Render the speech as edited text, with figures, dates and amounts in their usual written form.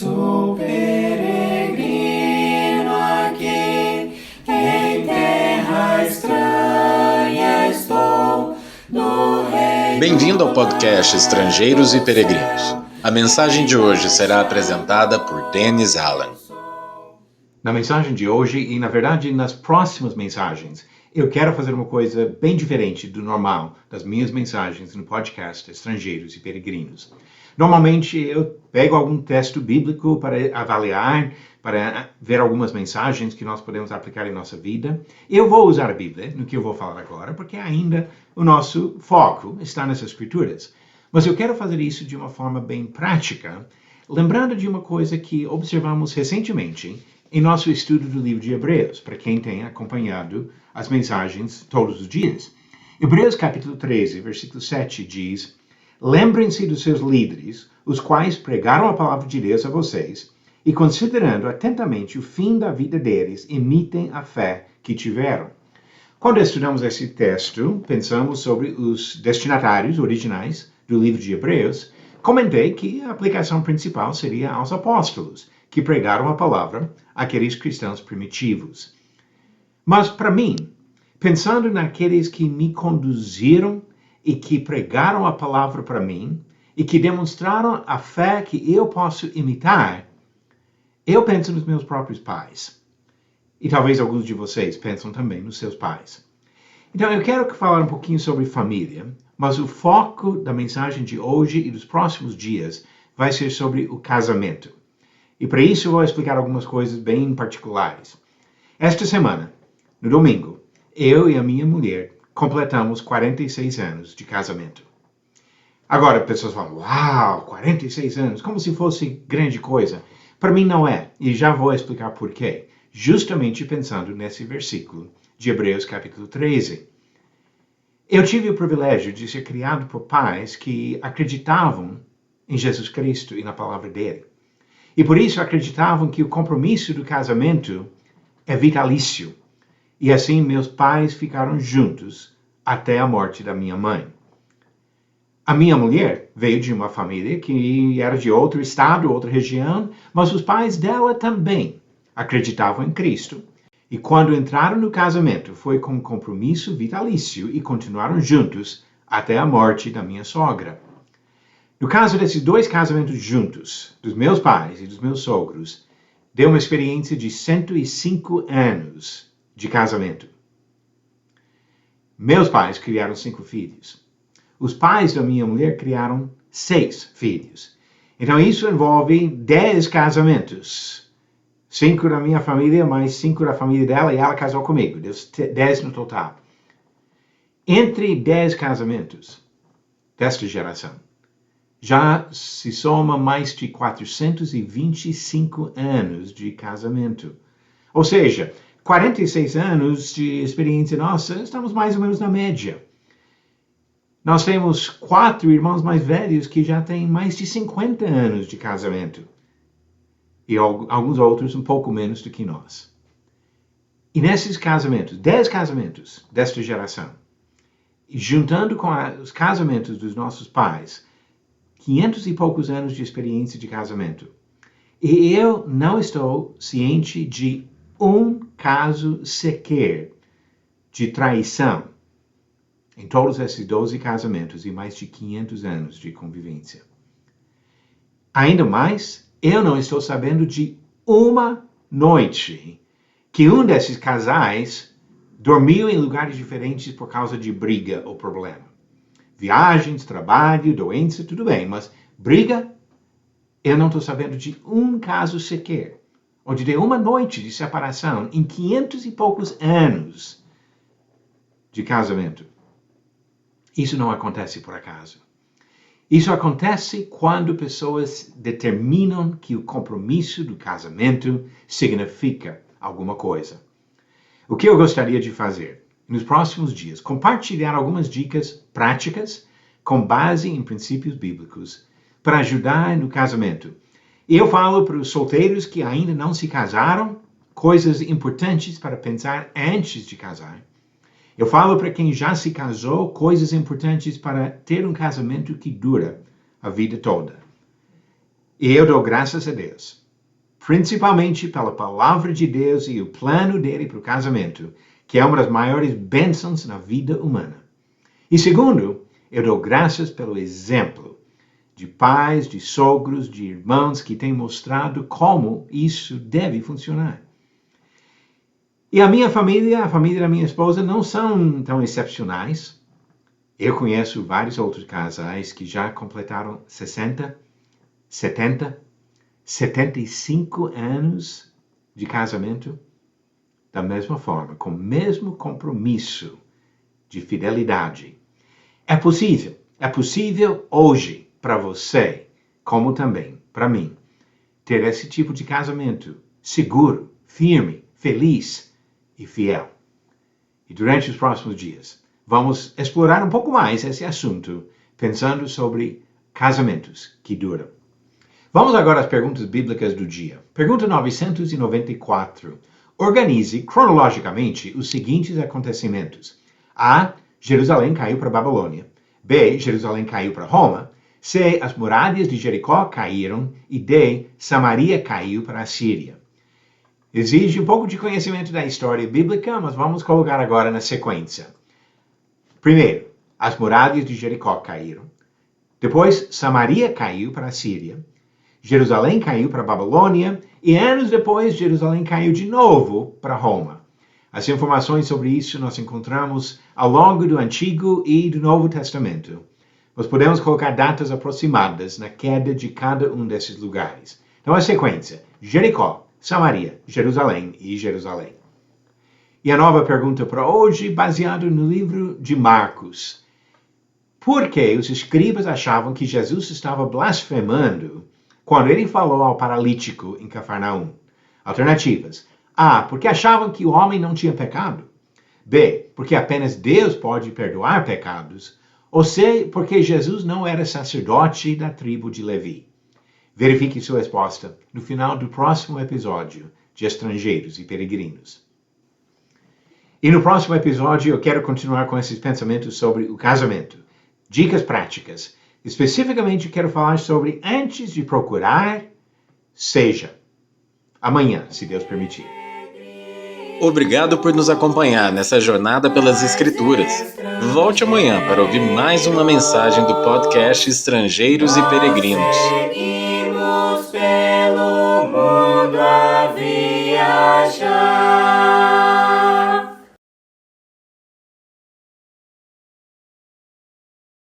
Sou peregrino aqui, em terra estranha estou, no reino. Bem-vindo ao podcast Estrangeiros e Peregrinos. A mensagem de hoje será apresentada por Dennis Allen. Na mensagem de hoje, e na verdade nas próximas mensagens, eu quero fazer uma coisa bem diferente do normal das minhas mensagens no podcast Estrangeiros e Peregrinos. Normalmente eu pego algum texto bíblico para avaliar, para ver algumas mensagens que nós podemos aplicar em nossa vida. Eu vou usar a Bíblia no que eu vou falar agora, porque ainda o nosso foco está nas Escrituras. Mas eu quero fazer isso de uma forma bem prática, lembrando de uma coisa que observamos recentemente em nosso estudo do livro de Hebreus, para quem tem acompanhado as mensagens todos os dias. Hebreus capítulo 13, versículo 7 diz: "Lembrem-se dos seus líderes, os quais pregaram a palavra de Deus a vocês, e considerando atentamente o fim da vida deles, imitem a fé que tiveram." Quando estudamos esse texto, pensamos sobre os destinatários originais do livro de Hebreus. Comentei que a aplicação principal seria aos apóstolos, que pregaram a palavra àqueles cristãos primitivos. Mas para mim, pensando naqueles que me conduziram e que pregaram a palavra para mim e que demonstraram a fé que eu posso imitar, eu penso nos meus próprios pais. E talvez alguns de vocês pensam também nos seus pais. Então eu quero falar um pouquinho sobre família, mas o foco da mensagem de hoje e dos próximos dias vai ser sobre o casamento. E para isso eu vou explicar algumas coisas bem particulares. Esta semana, no domingo, eu e a minha mulher completamos 46 anos de casamento. Agora, pessoas falam, uau, 46 anos, como se fosse grande coisa. Para mim não é, e já vou explicar por quê. Justamente pensando nesse versículo de Hebreus capítulo 13. Eu tive o privilégio de ser criado por pais que acreditavam em Jesus Cristo e na palavra dele. E por isso acreditavam que o compromisso do casamento é vitalício. E assim meus pais ficaram juntos até a morte da minha mãe. A minha mulher veio de uma família que era de outro estado, outra região, mas os pais dela também acreditavam em Cristo. E quando entraram no casamento, foi com compromisso vitalício e continuaram juntos até a morte da minha sogra. No caso desses dois casamentos juntos, dos meus pais e dos meus sogros, deu uma experiência de 105 anos de casamento. Meus pais criaram 5 filhos. Os pais da minha mulher criaram 6 filhos. Então isso envolve 10 casamentos. 5 da minha família, mais 5 da família dela, e ela casou comigo. Deu 10 no total. Entre 10 casamentos desta geração, já se soma mais de 425 anos de casamento. Ou seja, 46 anos de experiência nossa, estamos mais ou menos na média. Nós temos 4 irmãos mais velhos que já têm mais de 50 anos de casamento. E alguns outros um pouco menos do que nós. E nesses casamentos, 10 casamentos desta geração, e juntando com os casamentos dos nossos pais, 500 e poucos anos de experiência de casamento. E eu não estou ciente de um caso sequer de traição em todos esses 12 casamentos e mais de 500 anos de convivência. Ainda mais, eu não estou sabendo de uma noite que um desses casais dormiu em lugares diferentes por causa de briga ou problema. Viagens, trabalho, doença, tudo bem, mas briga, eu não estou sabendo de um caso sequer, onde de uma noite de separação em 500 e poucos anos de casamento. Isso não acontece por acaso. Isso acontece quando pessoas determinam que o compromisso do casamento significa alguma coisa. O que eu gostaria de fazer nos próximos dias, compartilhar algumas dicas práticas com base em princípios bíblicos para ajudar no casamento. Eu falo para os solteiros que ainda não se casaram, coisas importantes para pensar antes de casar. Eu falo para quem já se casou, coisas importantes para ter um casamento que dura a vida toda. E eu dou graças a Deus, principalmente pela palavra de Deus e o plano dele para o casamento, que é uma das maiores bênçãos na vida humana. E segundo, eu dou graças pelo exemplo de pais, de sogros, de irmãos que têm mostrado como isso deve funcionar. E a minha família, a família da minha esposa, não são tão excepcionais. Eu conheço vários outros casais que já completaram 60, 70, 75 anos de casamento da mesma forma, com o mesmo compromisso de fidelidade. É possível hoje para você, como também para mim, ter esse tipo de casamento seguro, firme, feliz e fiel. E durante os próximos dias, vamos explorar um pouco mais esse assunto, pensando sobre casamentos que duram. Vamos agora às perguntas bíblicas do dia. Pergunta 994. Organize cronologicamente os seguintes acontecimentos. A. Jerusalém caiu para a Babilônia. B. Jerusalém caiu para Roma. C. As muralhas de Jericó caíram. E D. Samaria caiu para a Síria. Exige um pouco de conhecimento da história bíblica, mas vamos colocar agora na sequência. Primeiro, as muralhas de Jericó caíram. Depois, Samaria caiu para a Síria. Jerusalém caiu para a Babilônia. E anos depois, Jerusalém caiu de novo para Roma. As informações sobre isso nós encontramos ao longo do Antigo e do Novo Testamento. Nós podemos colocar datas aproximadas na queda de cada um desses lugares. Então, a sequência: Jericó, Samaria, Jerusalém e Jerusalém. E a nova pergunta para hoje, baseada no livro de Marcos. Por que os escribas achavam que Jesus estava blasfemando quando ele falou ao paralítico em Cafarnaum? Alternativas. A. Porque achavam que o homem não tinha pecado. B. Porque apenas Deus pode perdoar pecados. Ou C. Porque Jesus não era sacerdote da tribo de Levi. Verifique sua resposta no final do próximo episódio de Estrangeiros e Peregrinos. E no próximo episódio eu quero continuar com esses pensamentos sobre o casamento. Dicas práticas. Especificamente quero falar sobre antes de procurar, seja. Amanhã, se Deus permitir. Obrigado por nos acompanhar nessa jornada pelas Escrituras. Volte amanhã para ouvir mais uma mensagem do podcast Estrangeiros e Peregrinos. Seguimos pelo mundo a viajar.